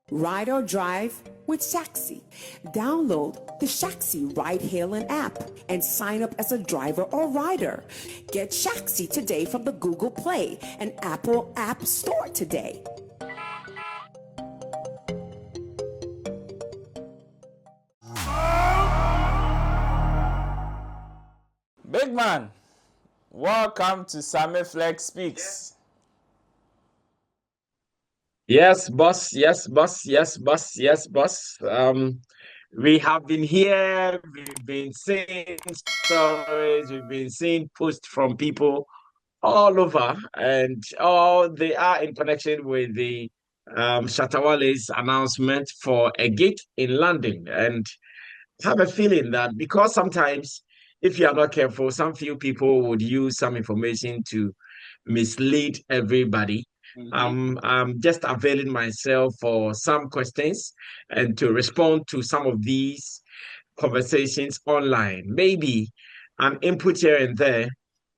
Ride or drive with Shaxi. Download the Shaxi ride-hailing app and sign up as a driver or rider. Get Shaxi today from the Google Play and Apple App Store today. Big man, welcome to Sammy Flex Speaks. Yes, boss. Yes, boss. Yes, boss. Yes, boss. We have been here. We've been seeing stories. We've been seeing posts from people all over, and all they are in connection with the Shatta Wale's announcement for a gig in London. And I have a feeling that because sometimes, if you are not careful, some few people would use some information to mislead everybody. I'm just availing myself for some questions and to respond to some of these conversations online. Maybe an input here and there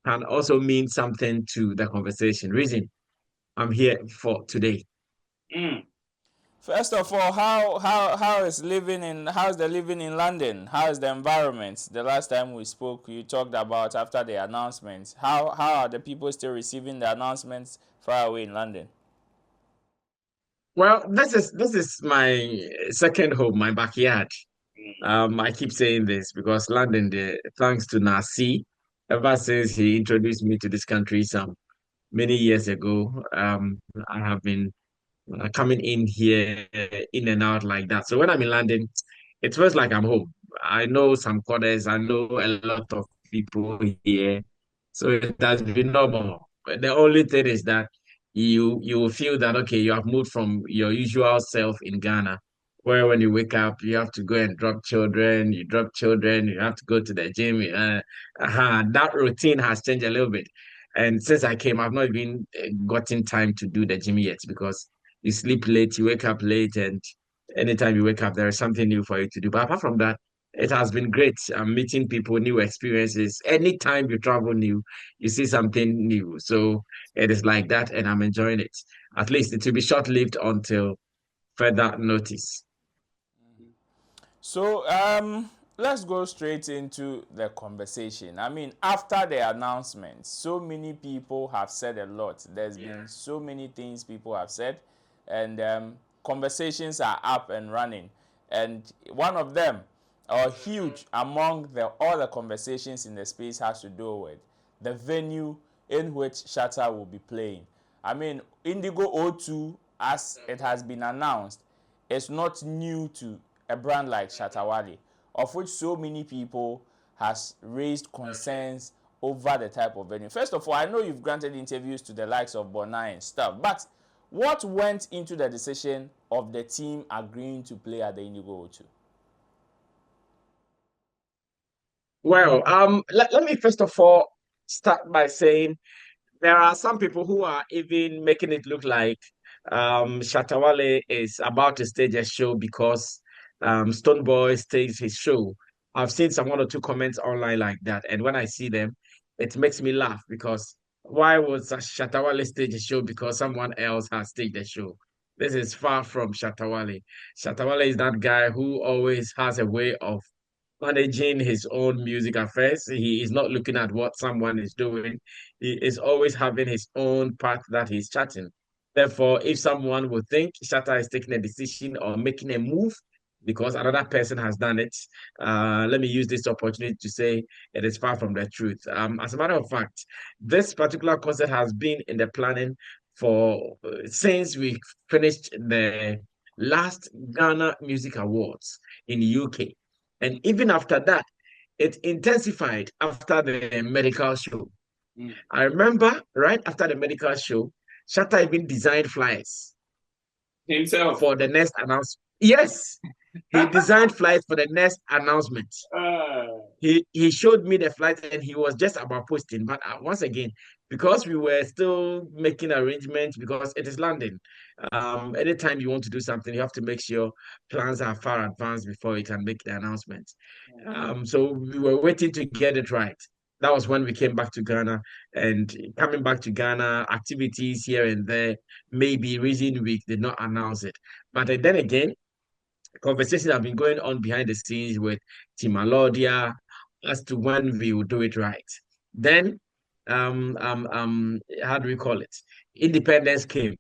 can also mean something to the conversation. Reason I'm here for today. First of all, how's the living in London? How is the environment? The last time we spoke, you talked about after the announcement. How are the people still receiving the announcements far away in London? Well, this is my second home, my backyard. I keep saying this because London, thanks to Nasi, ever since he introduced me to this country some many years ago, I have been coming in here, in and out like that. So when I'm in London, it feels like I'm home. I know some quarters, I know a lot of people here, so it has been normal. But the only thing is that you will feel that okay, you have moved from your usual self in Ghana, where when you wake up, you have to go and drop children, you drop children, you have to go to the gym. That routine has changed a little bit. And since I came, I've not even gotten time to do the gym yet because you sleep late, you wake up late, and anytime you wake up, there is something new for you to do. But apart from that, it has been great. I'm meeting people, new experiences. Anytime you travel new, you see something new. So it is like that, and I'm enjoying it. At least it will be short-lived until further notice. So let's go straight into the conversation. I mean, after the announcement, so many people have said a lot. There's been so many things people have said, and conversations are up and running. And one of them, or huge among all the conversations in the space, has to do with the venue in which Shatta will be playing. I mean, Indigo O2, as it has been announced, is not new to a brand like Shatta Wale, of which so many people has raised concerns over the type of venue. First of all, I know you've granted interviews to the likes of Bonai and stuff, but what went into the decision of the team agreeing to play at the Indigo O2? Well, let me first of all start by saying there are some people who are even making it look like Shatta Wale is about to stage a show because Stonebwoy staged his show. I've seen some one or two comments online like that, and when I see them, it makes me laugh because why would Shatta Wale stage a show because someone else has staged a show? This is far from Shatta Wale. Shatta Wale is that guy who always has a way of managing his own music affairs. He is not looking at what someone is doing. He is always having his own path that he's charting. Therefore, if someone would think Shatta is taking a decision or making a move because another person has done it, let me use this opportunity to say it is far from the truth. As a matter of fact, this particular concert has been in the planning for since we finished the last Ghana Music Awards in the UK. And even after that, it intensified after the medical show. I remember right after the medical show, Shatta even designed flyers himself for the next announcement. Yes, he designed flyers for the next announcement. He showed me the flight and he was just about posting. But once again, because we were still making arrangements because it is London. Anytime you want to do something, you have to make sure plans are far advanced before you can make the announcement. So we were waiting to get it right. That was when we came back to Ghana, and coming back to Ghana, activities here and there, maybe reason we did not announce it. But then again, conversations have been going on behind the scenes with Team Alodia as to when we will do it right. Then, how do we call it? Independence came.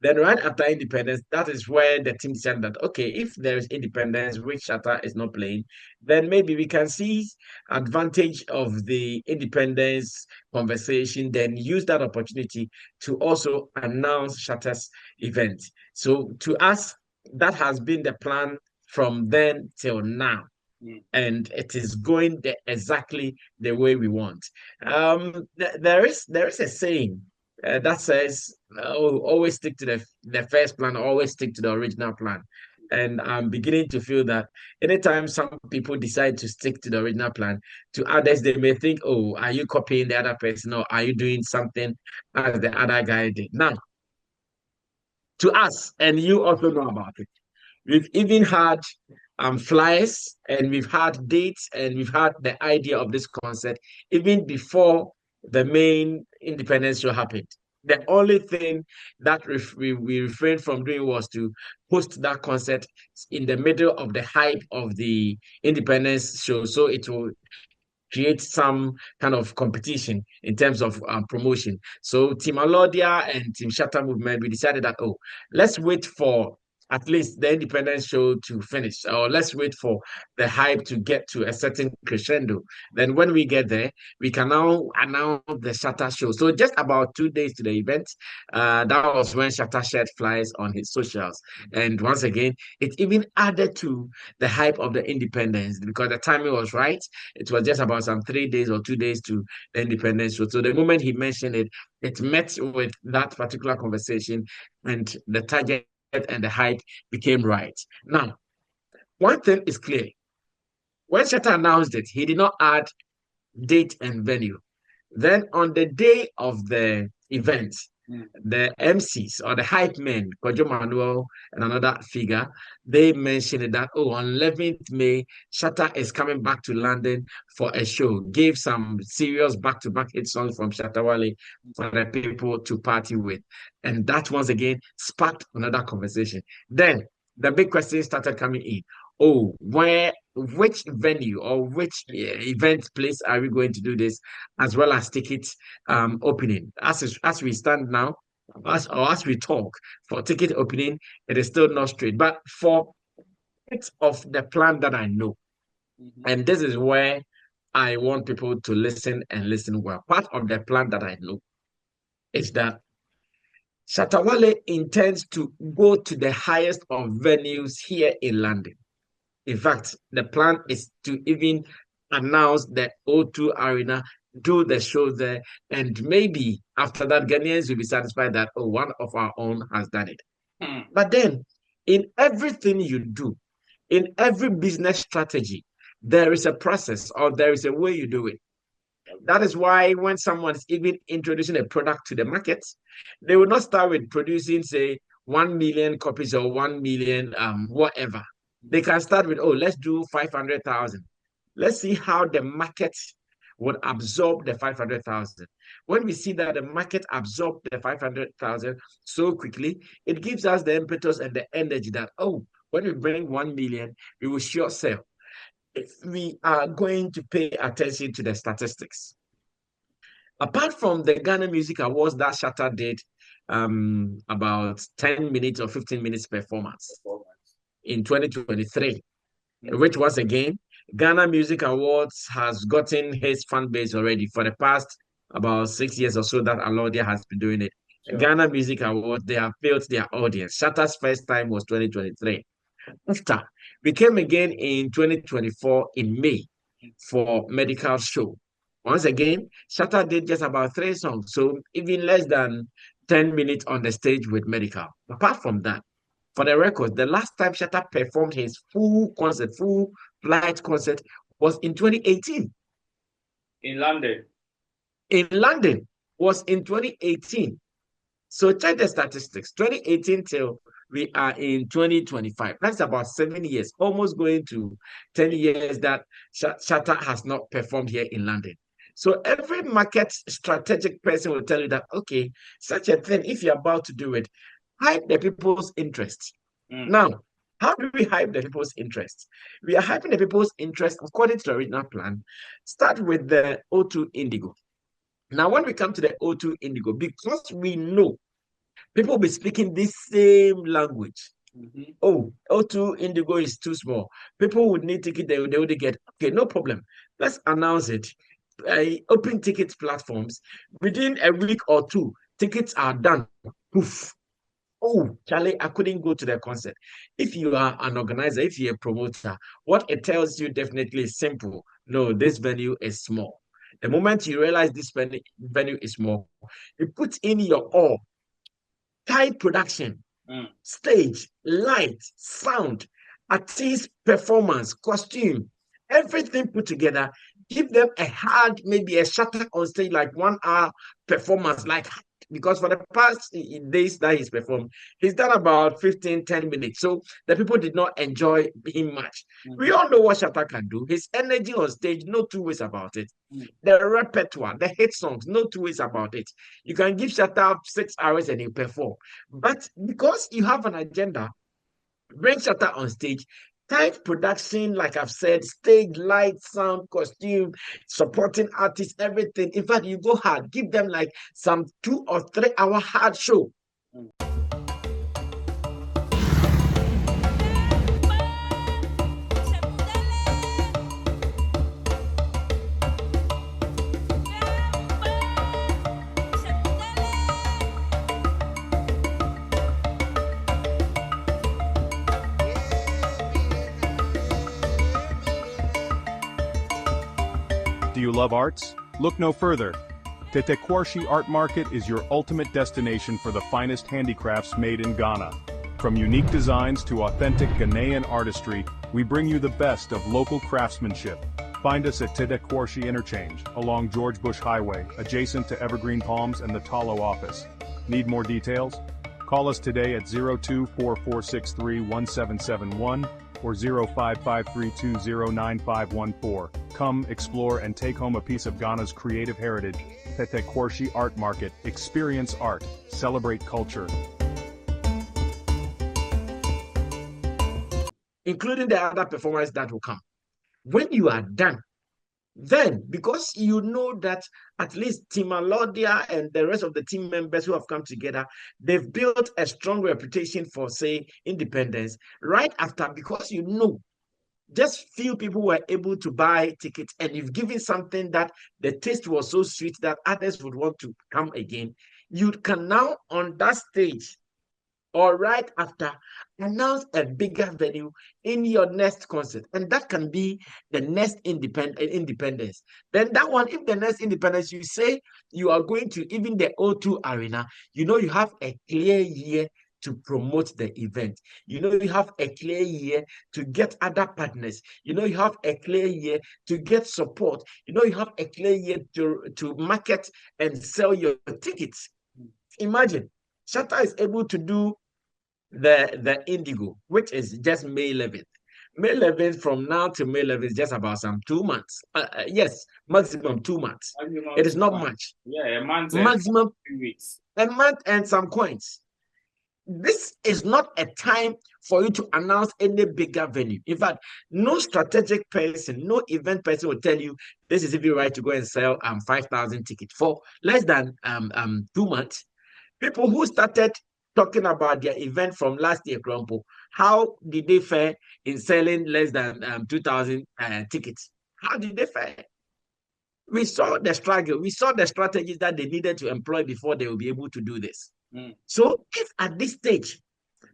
Then, right after independence, that is where the team decided that okay, if there is independence, which Shatta is not playing, then maybe we can see advantage of the independence conversation, then use that opportunity to also announce Shatta's event. So to us, that has been the plan from then till now. And it is going exactly the way we want. There is a saying that says, oh, always stick to the first plan, always stick to the original plan. And I'm beginning to feel that anytime some people decide to stick to the original plan, to others, they may think, oh, are you copying the other person, or are you doing something as the other guy did? Now, to us, and you also know about it, we've even had flyers, and we've had dates, and we've had the idea of this concert even before the main Independence show happened. The only thing that we refrained from doing was to post that concert in the middle of the hype of the Independence show, so it will create some kind of competition in terms of promotion. So Team Alodia and Team Shatta Movement, we decided that, oh, let's wait for at least the independence show to finish, or let's wait for the hype to get to a certain crescendo. Then when we get there, we can now announce the Shatta show. So just about 2 days to the event, that was when Shatta shared flyers on his socials. And once again, it even added to the hype of the independence because the timing was right. It was just about some 3 days or 2 days to the independence show. So the moment he mentioned it, it met with that particular conversation, and the target and the hype became right. Now, one thing is clear. When Shatta announced it, he did not add date and venue. Then on the day of the event, the MCs or the hype men, Kojo Manuel and another figure, they mentioned that, oh, on 11th May, Shatta is coming back to London for a show. Gave some serious back-to-back hit songs from Shatta Wale for the people to party with. And that once again sparked another conversation. Then the big question started coming in. Oh, which venue or which event place are we going to do this, as well as ticket opening? As we stand now, as we talk, for ticket opening, it is still not straight. But for it's of the plan that I know, and this is where I want people to listen and listen well. Part of the plan that I know is that Shatta Wale intends to go to the highest of venues here in London. In fact, the plan is to even announce the O2 Arena, do the show there, and maybe after that, Ghanaians will be satisfied that, oh, one of our own has done it. But then, in everything you do, in every business strategy, there is a process or there is a way you do it. That is why when someone is even introducing a product to the market, they will not start with producing, say, 1 million copies or 1 million whatever. They can start with, oh, let's do 500,000. Let's see how the market would absorb the 500,000. When we see that the market absorbed the 500,000 so quickly, it gives us the impetus and the energy that, oh, when we bring 1 million, we will sure sell. If we are going to pay attention to the statistics. Apart from the Ghana Music Awards that Shatta did about 10 minutes or 15 minutes performance in 2023, which once again, Ghana Music Awards has gotten his fan base already for the past about 6 years or so that Alodia has been doing it. Sure. Ghana Music Awards, they have built their audience. Shatta's first time was 2023. After, we came again in 2024 in May for Medical Show. Once again, Shatta did just about 3 songs, so even less than 10 minutes on the stage with Medical. Apart from that, for the record, the last time Shatta performed his full concert, full flight concert, was in 2018. In London. In London was in 2018. So check the statistics. 2018 till we are in 2025. That's about 7 years, almost going to 10 years that Shatta has not performed here in London. So every market strategic person will tell you that, okay, such a thing, if you're about to do it, hype the people's interest. Now, how do we hype the people's interest? We are hyping the people's interest according to the original plan. Start with the O2 Indigo. Now, when we come to the O2 Indigo, because we know people will be speaking this same language. Oh, O2 Indigo is too small. People would need ticket, they would get. Okay, no problem. Let's announce it. Open ticket platforms. Within a week or two, tickets are done. Poof. Oh, Charlie, I couldn't go to the concert. If you are an organizer, if you're a promoter, what it tells you definitely is simple. No, this venue is small. The moment you realize this venue is small, you put in your all, tight production, stage, light, sound, artist performance, costume, everything put together. Give them a hard, maybe a Shatta on stage, like 1 hour performance, like because for the past days that he's performed, he's done about 10 minutes. So the people did not enjoy him much. We all know what Shatta can do. His energy on stage, no two ways about it. The repertoire, the hit songs, no two ways about it. You can give Shatta 6 hours and he'll perform. But because you have an agenda, bring Shatta on stage, tight production, like I've said, stage, light, sound, costume, supporting artists, everything. In fact, you go hard, give them like some 2 or 3 hour hard show. Do you love arts? Look no further. Tetteh Quarshie Art Market is your ultimate destination for the finest handicrafts made in Ghana. From unique designs to authentic Ghanaian artistry, we bring you the best of local craftsmanship. Find us at Tetteh Quarshie Interchange, along George Bush Highway, adjacent to Evergreen Palms and the Talo office. Need more details? Call us today at 0244631771 or 0553209514. Come, explore, and take home a piece of Ghana's creative heritage. Tetteh Quarshie Art Market. Experience art. Celebrate culture. Including the other performers that will come. When you are done, then, because you know that at least Team Alodia and the rest of the team members who have come together, they've built a strong reputation for, say, independence. Right after, because you know, just few people were able to buy tickets, and you've given something that the taste was so sweet that others would want to come again. You can now, on that stage, or right after, announce a bigger venue in your next concert. And that can be the next independence. Then that one, if the next independence, you say you are going to even the O2 Arena, you know you have a clear year to promote the event. You know you have a clear year to get other partners. You know you have a clear year to get support. You know you have a clear year to market and sell your tickets. Imagine, Shatta is able to do the Indigo, which is just May 11th. May 11th, from now to May 11th is just about some 2 months. Yes, maximum 2 months. It is not much. Yeah, a month. Maximum 3 weeks. A month and some coins. This is not a time for you to announce any bigger venue. In fact, no strategic person, no event person will tell you this is if you're right to go and sell 5,000 tickets for less than 2 months. People who started talking about their event from last year, Grumpo, how did they fare in selling less than 2,000 tickets? How did they fare? We saw the struggle. We saw the strategies that they needed to employ before they will be able to do this. So if at this stage,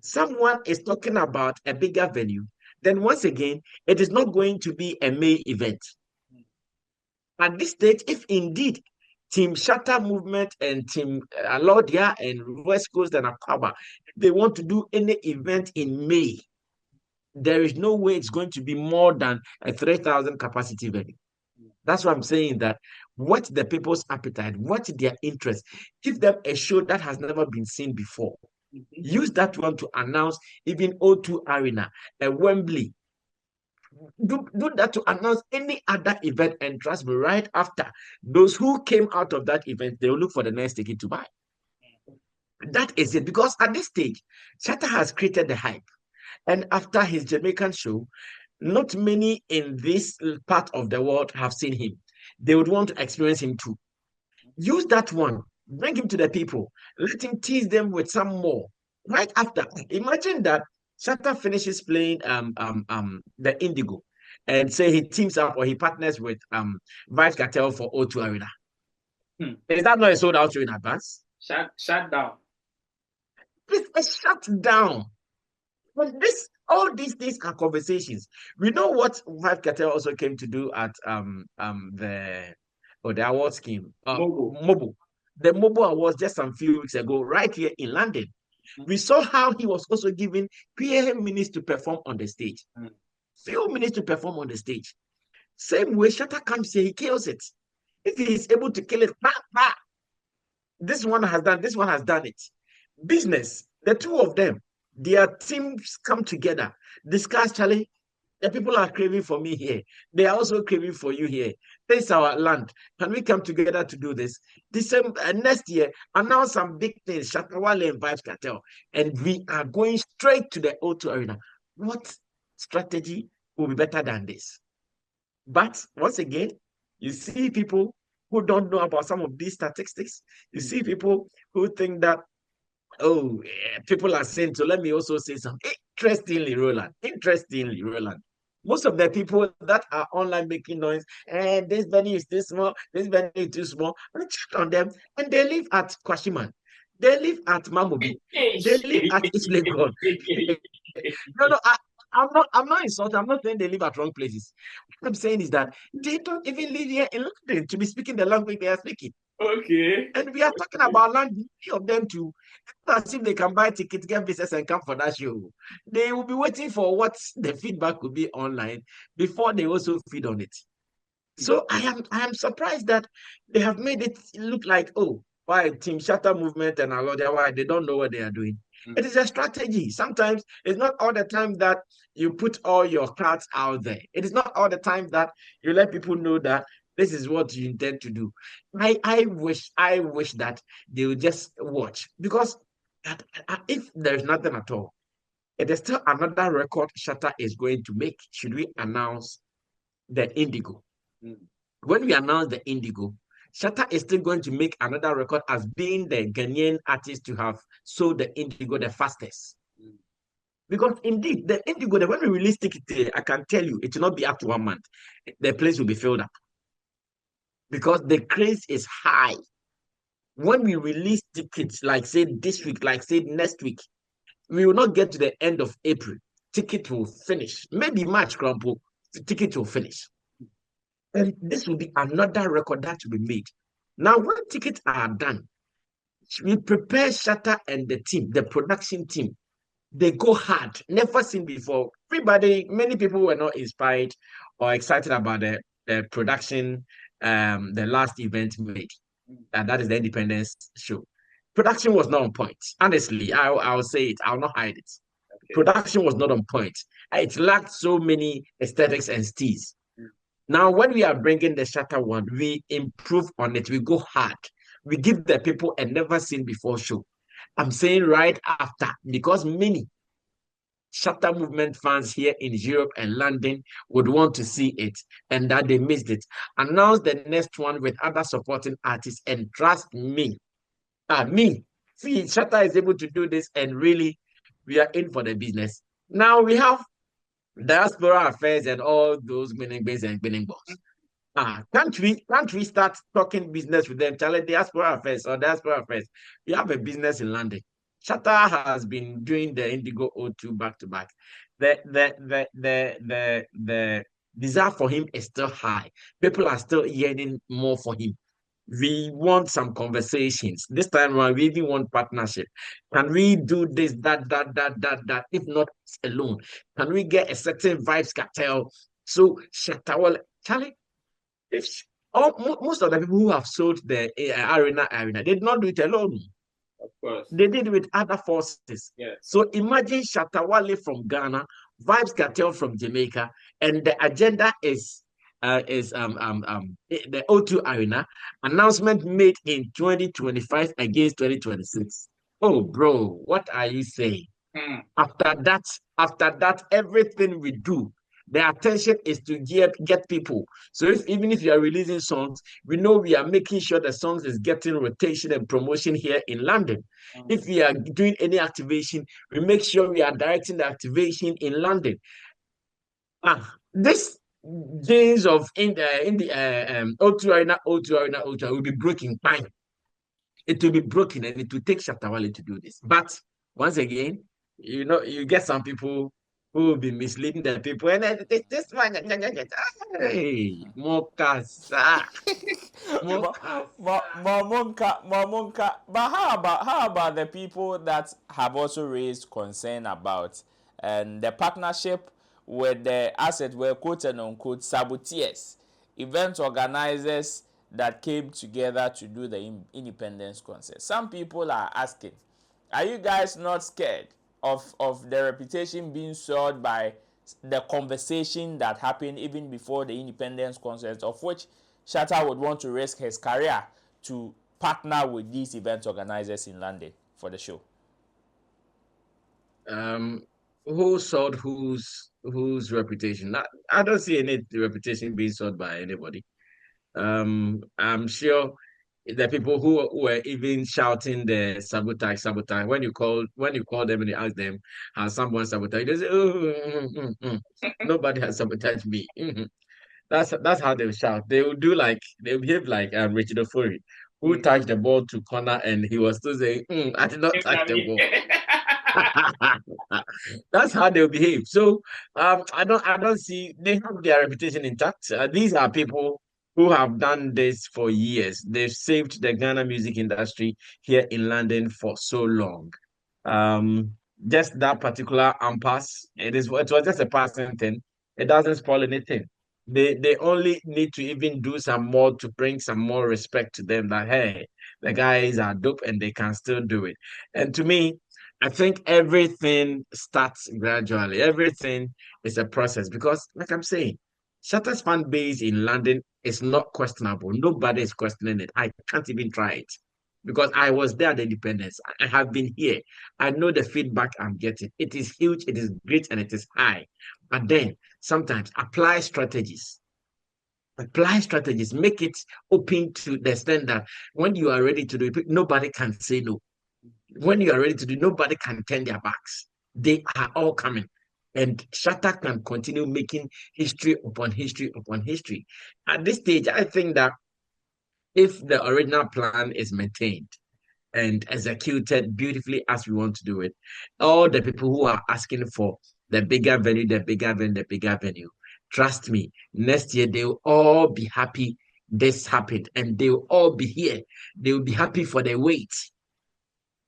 someone is talking about a bigger venue, then once again, it is not going to be a May event. At this stage, if indeed Team Shatta Movement and Team Alodia and West Coast and Akaba, they want to do any event in May, there is no way it's going to be more than a 3,000 capacity venue. That's why I'm saying that what the people's appetite, what their interest, give them a show that has never been seen before. Use that one to announce even O2 Arena, a Wembley, do that to announce any other event, and trust me, right after, those who came out of that event, they will look for the next ticket to buy. That is it. Because at this stage, Shatta has created the hype. And after his Jamaican show, not many in this part of the world have seen him. They would want to experience him too. Use that one. Bring him to the people. Let him tease them with some more. Right after, imagine that Shatta finishes playing the Indigo, and say he teams up or he partners with Vibes Cartel for O2 Arena. Is that not a sold out show in advance? Shut down. It's shut down. But all these things are conversations. We know what Vibes Cartel also came to do at the award scheme. Mobile. The Mobile Awards just some few weeks ago, right here in London. We saw how he was also given PA minutes to perform on the stage. Few minutes to perform on the stage. Same way, Shatta comes here, he kills it. If he is able to kill it, this one has done it. Business, the two of them, their teams come together, discuss, Charlie, the people are craving for me here. They are also craving for you here. This is our land. Can we come together to do this? Next year, announce some big things, Shatta Wale and Vibes Cartel, and we are going straight to the O2 Arena. What strategy will be better than this? But once again, you see people who don't know about some of these statistics. You see people who think that, oh, yeah, people are saying, so let me also say something. Interestingly, Roland, most of the people that are online making noise, and this venue is too small, this venue is too small, I check on them, and they live at Quarshie, they live at Mamobi, they live at East Legon. No, I'm not insulting. I'm not saying they live at wrong places. What I'm saying is that they don't even live here in London to be speaking the language they are speaking. Okay. And we are talking about language of them too. As if they can buy tickets, get visas, and come for that show. They will be waiting for what the feedback will be online before they also feed on it. So I am surprised that they have made it look like, oh, why Team Shatta movement and all that, why they don't know what they are doing. It is a strategy. Sometimes it's not all the time that you put all your cards out there. It is not all the time that you let people know that this is what you intend to do. I wish that they would just watch, because if there's nothing at all, it is still another record Shatta is going to make. Should we announce the Indigo? When we announce the Indigo, Shatta is still going to make another record as being the Ghanaian artist to have sold the Indigo the fastest. Because indeed, the Indigo, when we release ticket, I can tell you, it will not be up to 1 month. The place will be filled up. Because the craze is high. When we release tickets, like say this week, like say next week, we will not get to the end of April. Ticket will finish. Maybe March, Crampo, the ticket will finish. And this will be another record that will be made. Now, when tickets are done, we prepare Shatta and the team, the production team. They go hard, never seen before. Many people were not inspired or excited about the production, the last event made. And that is the Independence show. Production was not on point. Honestly, I'll say it. I'll not hide it. Okay. Production was not on point. It lacked so many aesthetics and steez. Now, when we are bringing the Shatta one, we improve on it. We go hard. We give the people a never seen before show. I'm saying right after, because many Shatta movement fans here in Europe and London would want to see it, and that they missed it. Announce the next one with other supporting artists, and trust me, see, Shatta is able to do this, and really, we are in for the business. Now we have diaspora affairs and all those winning base and winning balls. Can't we start talking business with them? Tell it diaspora affairs. We have a business in London. Shatta has been doing the Indigo O2 back to back. The desire for him is still high. People are still yearning more for him. We want some conversations. This time around, we even want partnership. Can we do this, that? If not alone, can we get a certain Vibes Cartel? So Shatta Wale, Charlie, most of the people who have sold the arena, they did not do it alone. Of course. They did with other forces. Yes. So imagine Shatta Wale from Ghana, Vibes Cartel from Jamaica, and the agenda is the O2 Arena announcement made in 2025 against 2026. Oh, bro, what are you saying? Hmm. After that, everything we do, the attention is to get people. So even if you are releasing songs, we know we are making sure the songs is getting rotation and promotion here in London. If we are doing any activation, we make sure we are directing the activation in London. This days of in the O2 Arena, O2 Arena, O2 Arena will be broken. Fine, it will be broken, and it will take Shatta Wale to do this. But once again, you get some people who will be misleading the people, and then this one, hey, Mokasa, Mokasa. Mamunka. But how about the people that have also raised concern about and the partnership with the asset were quote and unquote saboteurs, event organizers that came together to do the independence concert? Some people are asking, are you guys not scared of the reputation being soiled by the conversation that happened even before the independence concert, of which Shatta would want to risk his career to partner with these event organizers in London for the show? Who sold whose reputation? I don't see any reputation being sold by anybody. I'm sure the people who were even shouting the sabotage, sabotage. When you call them and you ask them, has someone sabotaged? They say, oh, nobody has sabotaged me. That's how they'll shout. They'll behave like Richard Ofori, who touched the ball to corner and he was still saying, I did not touch the ball. That's how they'll behave. So I don't see they have their reputation intact. These are people who have done this for years. They've saved the Ghana music industry here in London for so long. Um, just that particular impasse, it was just a passing thing. It doesn't spoil anything. They only need to even do some more to bring some more respect to them that hey, the guys are dope and they can still do it. And to me, I think everything starts gradually. Everything is a process because, like I'm saying, Shatta's fan base in London is not questionable. Nobody is questioning it. I can't even try it because I was there at the independence. I have been here. I know the feedback I'm getting. It is huge, it is great, and it is high. But then sometimes apply strategies, make it open to the extent that when you are ready to do it, nobody can say no. When you are ready to do, nobody can turn their backs. They are all coming. And Shatta can continue making history upon history upon history. At this stage, I think that if the original plan is maintained and executed beautifully as we want to do it, all the people who are asking for the bigger venue, the bigger venue, the bigger venue, trust me, next year they will all be happy this happened and they will all be here. They will be happy for the wait.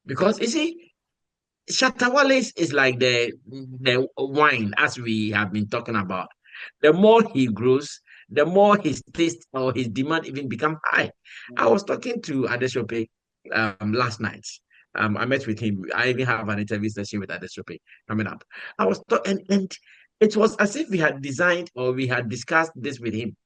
Because you see, Shatta Wale is like the wine, as we have been talking about. The more he grows, the more his taste or his demand even become high. I was talking to Adeshope last night. I met with him. I even have an interview session with Adeshope coming up. I was and it was as if we had designed or we had discussed this with him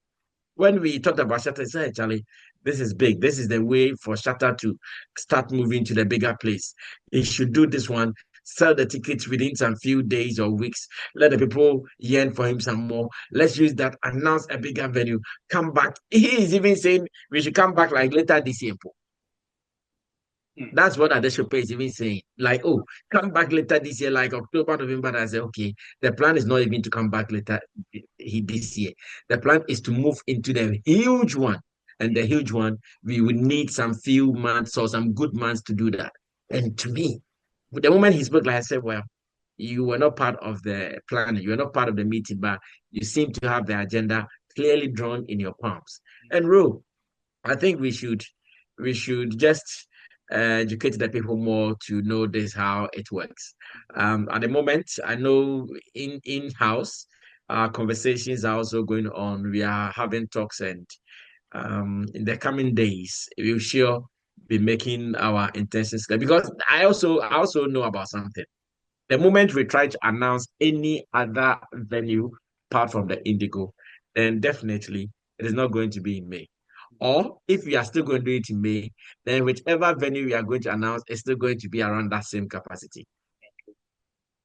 when we talked about Shatta, I said, Charlie, this is big. This is the way for Shatta to start moving to the bigger place. He should do this one, sell the tickets within some few days or weeks, let the people yearn for him some more. Let's use that, announce a bigger venue, come back. He is even saying we should come back like later this year. That's what Adeshope is even saying. Like, oh, come back later this year, like October, November. I say, okay, the plan is not even to come back later this year. The plan is to move into the huge one. And the huge one, we would need some few months or some good months to do that. And to me, the moment he spoke, like I said, well, you were not part of the plan, you were not part of the meeting, but you seem to have the agenda clearly drawn in your palms. And Ro, I think we should just educate the people more to know this how it works. At the moment, I know in house, conversations are also going on. We are having talks, and in the coming days, we'll sure be making our intentions clear, because I also know about something. The moment we try to announce any other venue apart from the Indigo, then definitely it is not going to be in May. Or if we are still going to do it in May, then whichever venue we are going to announce is still going to be around that same capacity.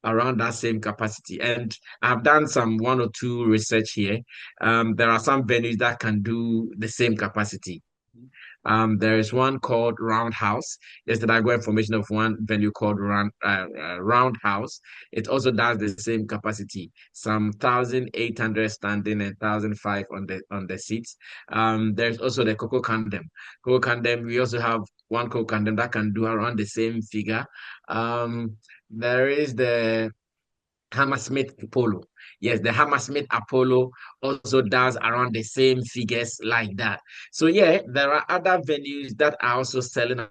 Around that same capacity. And I've done some one or two research here. There are some venues that can do the same capacity. There is one called Roundhouse. Yesterday, I got information of one venue called Roundhouse. It also does the same capacity, some 1,800 standing and 1,005 on the seats. There's also the Coco Candem. Coco Candem, we also have one Coco Candem that can do around the same figure. There is the Hammersmith Apollo. Yes, the Hammersmith Apollo also does around the same figures like that. So yeah, there are other venues that are also selling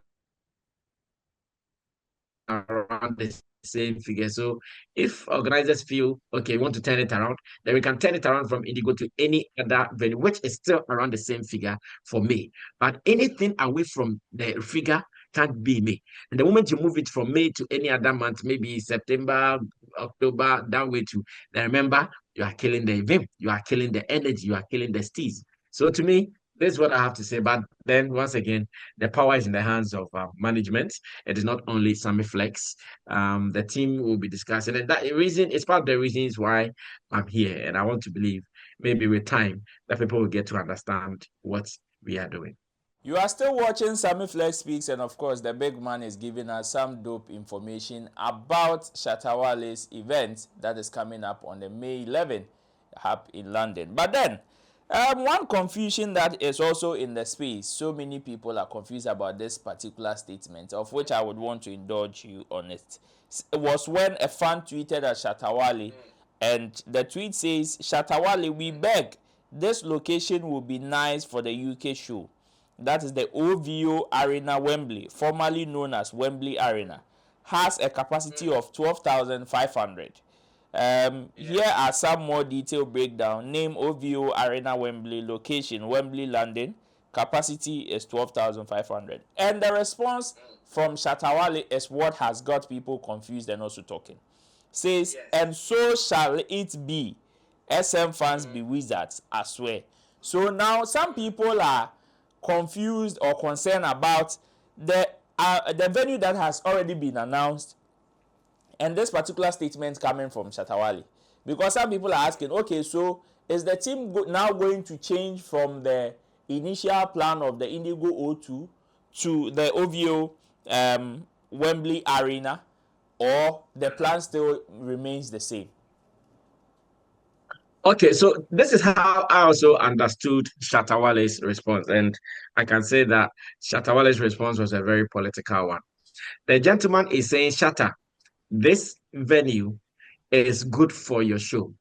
around the same figure. So if organizers feel okay, want to turn it around, then we can turn it around from Indigo to any other venue, which is still around the same figure for me. But anything away from the figure can't be May. And the moment you move it from May to any other month, maybe September, October, that way to, then remember, you are killing the vim, you are killing the energy, you are killing the steez. So to me, this is what I have to say. But then once again, the power is in the hands of management. It is not only Sammy Flex. The team will be discussing, and that reason is part of the reasons why I'm here. And I want to believe maybe with time that people will get to understand what we are doing. You are still watching Sammy Flex Speaks, and of course, the big man is giving us some dope information about Shatta Wale's event that is coming up on the May 11th up in London. But then, one confusion that is also in the space, so many people are confused about this particular statement, of which I would want to indulge you on it. It was when a fan tweeted at Shatta Wale, and the tweet says, "Shatta Wale, we beg, this location will be nice for the UK show." That is the OVO Arena Wembley, formerly known as Wembley Arena, has a capacity of 12,500. Here are some more detailed breakdown. Name OVO Arena Wembley, location Wembley, London. Capacity is 12,500. And the response from Shatta Wale is what has got people confused and also talking. Says, and so shall it be. SM fans be wizards, I swear. So now some people are confused or concerned about the venue that has already been announced and this particular statement coming from Shatta Wale, because some people are asking, okay, so is the team now going to change from the initial plan of the Indigo O2 to the OVO Wembley Arena, or the plan still remains the same? Okay, so this is how I also understood Shatta Wale's response. And I can say that Shatta Wale's response was a very political one. The gentleman is saying, Shatta, this venue is good for your show.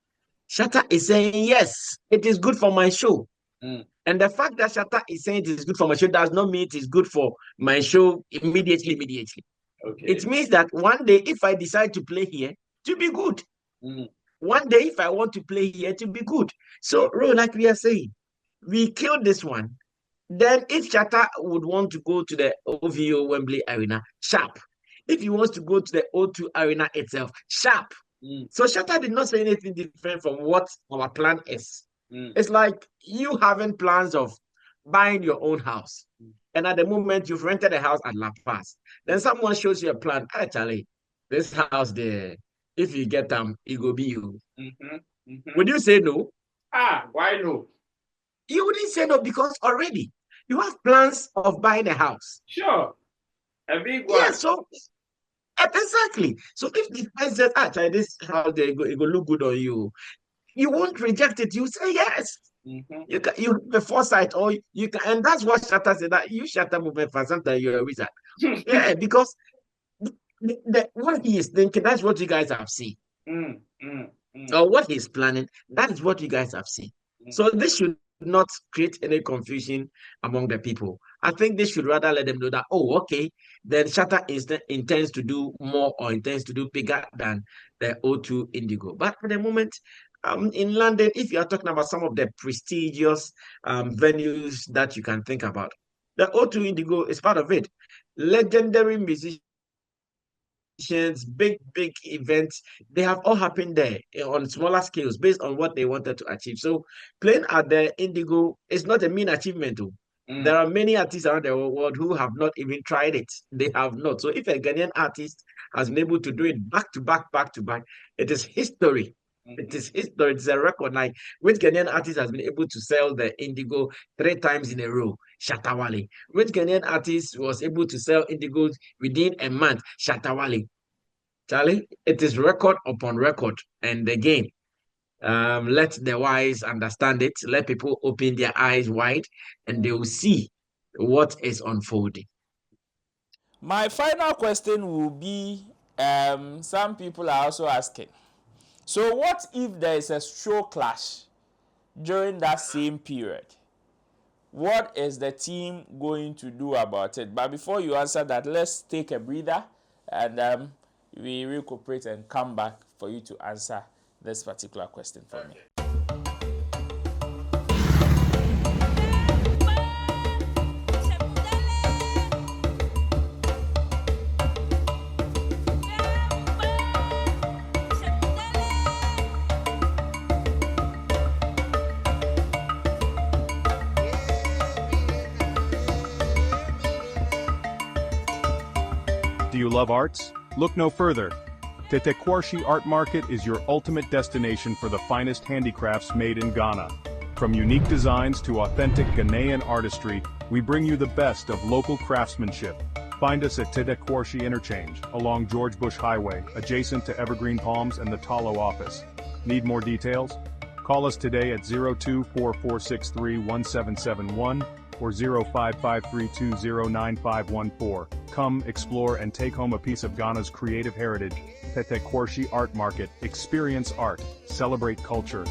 Shatta is saying, yes, it is good for my show. And the fact that Shatta is saying it is good for my show does not mean it is good for my show immediately. Okay. It means that one day, if I decide to play here, to be good. One day, if I want to play here, to be good. So, like we are saying, we killed this one. Then if Shatta would want to go to the OVO Wembley Arena, sharp. If he wants to go to the O2 Arena itself, sharp. So Shatta did not say anything different from what our plan is. It's like you having plans of buying your own house. And at the moment, you've rented a house at La Paz. Then someone shows you a plan. Actually, this house there, if you get them, it will be you. Would you say no? Why no? You wouldn't say no because already you have plans of buying a house. Sure. A big one. Yeah, so exactly. So if the person says, actually, this house there, it will look good on you, you won't reject it. You say yes. You have the foresight, or you can, and that's what Shatta said, that you Shatta movement for sometimes you're a wizard. Yeah, because what he is thinking, that's what you guys have seen. Or what he's planning, that is what you guys have seen. So this should not create any confusion among the people. I think they should rather let them know that, oh, okay, then Shatta intends to do more or intends to do bigger than the O2 Indigo. But for the moment, in London, if you are talking about some of the prestigious venues that you can think about, The O2 Indigo is part of it. Legendary musicians, big events, they have all happened there on smaller scales based on what they wanted to achieve. So playing at the Indigo is not a mean achievement. There are many artists around the world who have not even tried it. They have not. So if a Ghanaian artist has been able to do it back to back, it is history. It is history. It's a record. Like which Ghanaian artist has been able to sell the Indigo 3 times in a row? Shatta Wale. Which Ghanaian artist was able to sell Indigos within a month? Shatta Wale. Charlie, it is record upon record. And again, let the wise understand it. Let people open their eyes wide and they will see what is unfolding. My final question will be, some people are also asking, so what if there is a show clash during that same period? What is the team going to do about it? But before you answer that, let's take a breather and we recuperate and come back for you to answer this particular question for me. Do you love arts? Look no further. Tetteh Quarshie Art Market is your ultimate destination for the finest handicrafts made in Ghana. From unique designs to authentic Ghanaian artistry, we bring you the best of local craftsmanship. Find us at Tetteh Quarshie Interchange, along George Bush Highway, adjacent to Evergreen Palms and the Talo office. Need more details? Call us today at 0244631771 or 0553209514. Come, explore, and take home a piece of Ghana's creative heritage. Tetteh Quarshie Art Market. Experience art. Celebrate culture.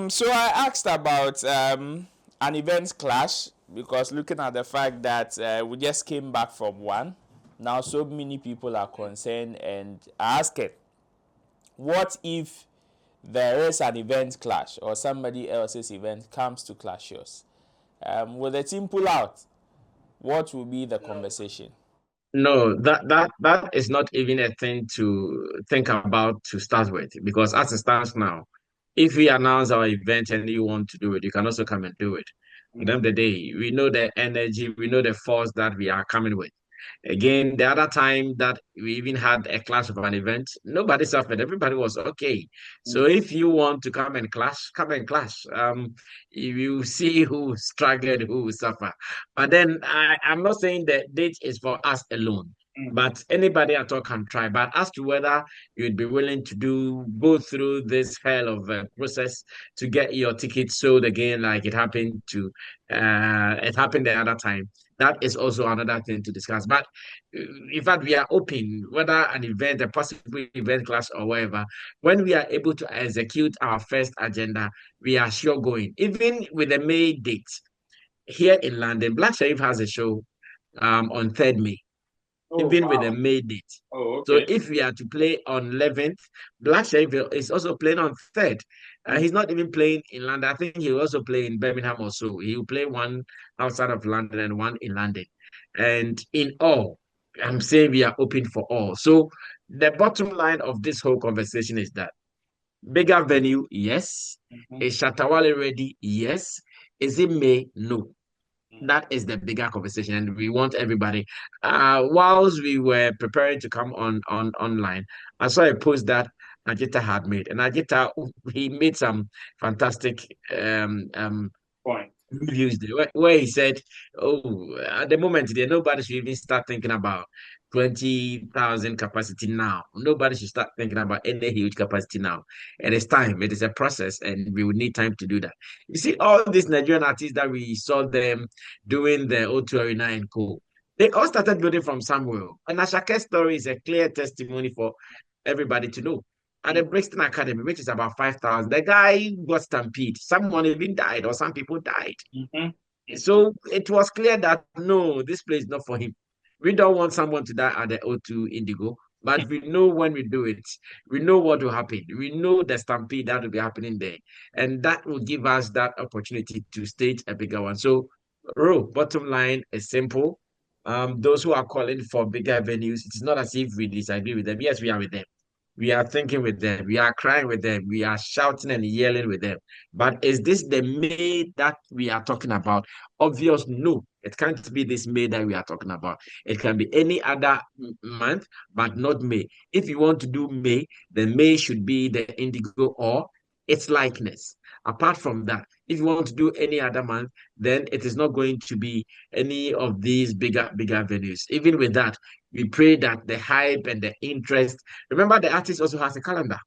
So I asked about an event clash because looking at the fact that we just came back from one, now so many people are concerned and asking, what if there is an event clash or somebody else's event comes to clash yours? Will the team pull out? What will be the conversation? No, that is not even a thing to think about to start with, because as it stands now, if we announce our event and you want to do it, you can also come and do it. At the end of the day, we know the energy, we know the force that we are coming with. Again, the other time that we even had a clash of an event, nobody suffered. Everybody was okay. So if you want to come and clash, come and clash. If you see who struggled, who will suffer. But then I'm not saying that date is for us alone. But anybody at all can try. But as to whether you'd be willing to go through this hell of a process to get your ticket sold again, like it happened the other time, that is also another thing to discuss. But in fact, we are open, whether an event, a possible event class or whatever. When we are able to execute our first agenda, we are sure going. Even with the May date here in London, Black Sheriff has a show on 3rd May. Even with the May date. Oh, okay. So if we are to play on 11th, Black Sheriff is also playing on 3rd. He's not even playing in London. I think he'll also play in Birmingham or so. He'll play one outside of London and one in London. And in all, I'm saying we are open for all. So the bottom line of this whole conversation is that bigger venue, yes. Is Shatta Wale ready? Yes. Is it May? No. That is the bigger conversation, and we want everybody. Whilst we were preparing to come online, I saw a post that Ajita had made, and Ajita, he made some fantastic Point. reviews there, where he said, "Oh, at the moment, there nobody should even start thinking about 20,000 capacity now. Nobody should start thinking about any huge capacity now. It is time. It is a process, and we will need time to do that." You see, all these Nigerian artists that we saw them doing the O2 Arena and Co., they all started building from somewhere. And Ashake's story is a clear testimony for everybody to know. At the Brixton Academy, which is about 5,000, the guy got stampede. Someone even died, or some people died. So it was clear that no, this place is not for him. We don't want someone to die at the O2 Indigo. But we know when we do it, we know what will happen. We know the stampede that will be happening there. And that will give us that opportunity to stage a bigger one. So, bottom line is simple. Those who are calling for bigger venues, it's not as if we disagree with them. Yes, we are with them. We are thinking with them. We are crying with them. We are shouting and yelling with them. But is this the May that we are talking about? Obvious, no. It can't be this May that we are talking about. It can be any other month, but not May. If you want to do May, then May should be the Indigo or its likeness. Apart from that, if you want to do any other month, then it is not going to be any of these bigger venues. Even with that, we pray that the hype and the interest. Remember, the artist also has a calendar.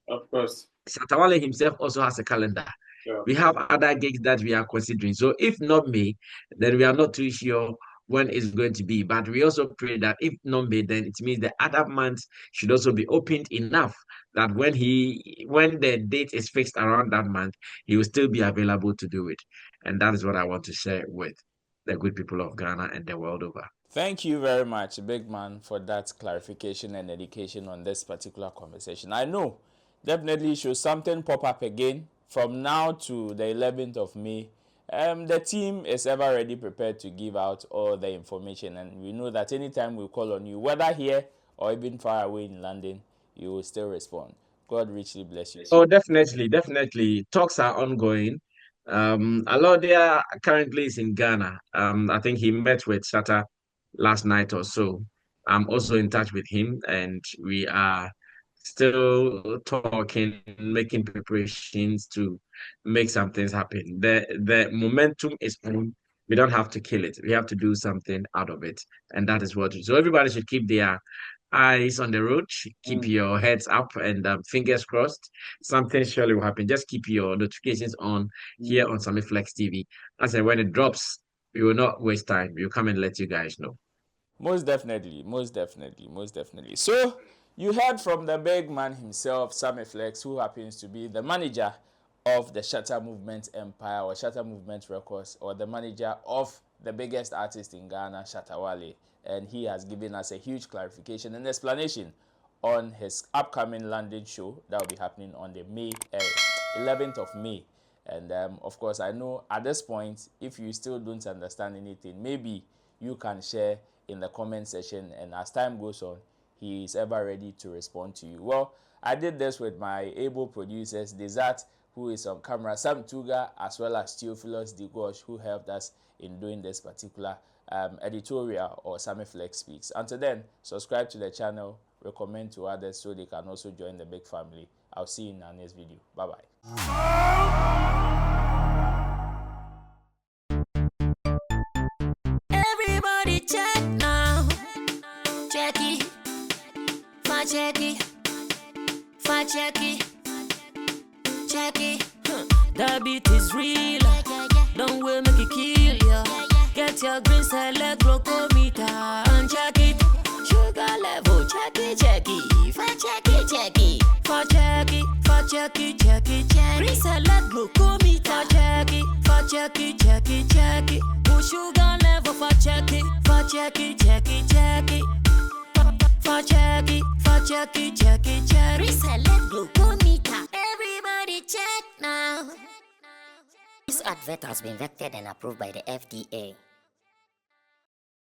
Of course. Shatta Wale himself also has a calendar. Sure. We have other gigs that we are considering. So if not May, then we are not too sure when it's going to be. But we also pray that if not May, then it means the other months should also be opened enough that when the date is fixed around that month, he will still be available to do it. And that is what I want to share with the good people of Ghana and the world over. Thank you very much, big man, for that clarification and education on this particular conversation. I know, definitely should something pop up again from now to the 11th of May, the team is ever ready, prepared to give out all the information. And we know that anytime we call on you, whether here or even far away in London, you will still respond. God richly bless you. Oh, definitely. Talks are ongoing. Alodia currently is in Ghana. I think he met with Shatta last night or so. I'm also in touch with him, and we are still talking, making preparations to make some things happen. The momentum is on. We don't have to kill it. We have to do something out of it, and that is what. So everybody should keep their eyes on the road. Keep your heads up and fingers crossed. Something surely will happen. Just keep your notifications on here on Sammy Flex TV. I said when it drops, we will not waste time. We'll come and let you guys know. Most definitely. So, you heard from the big man himself, Sammy Flex, who happens to be the manager of the Shatta Movement Empire or Shatta Movement Records, or the manager of the biggest artist in Ghana, Shatta Wale. And he has given us a huge clarification and explanation on his upcoming London show that will be happening on the 11th of May. And of course, I know at this point, if you still don't understand anything, maybe you can share in the comment section, and as time goes on, he is ever ready to respond to you. Well, I did this with my able producers, Desert, who is on camera, Sam Tuga, as well as Theophilus Digosh, who helped us in doing this particular editorial or Sammy Flex Speaks. Until then, subscribe to the channel, recommend to others so they can also join the big family. I'll see you in our next video. Bye-bye. Check it. That beat is real. Don't wait, make it kill ya. Get your green salad glucometer and check it. Sugar level, check it. Check it. Green salad glucometer, check it. Push sugar level, check it. Reselect glucometer. Everybody check now. This advert has been vetted and approved by the FDA.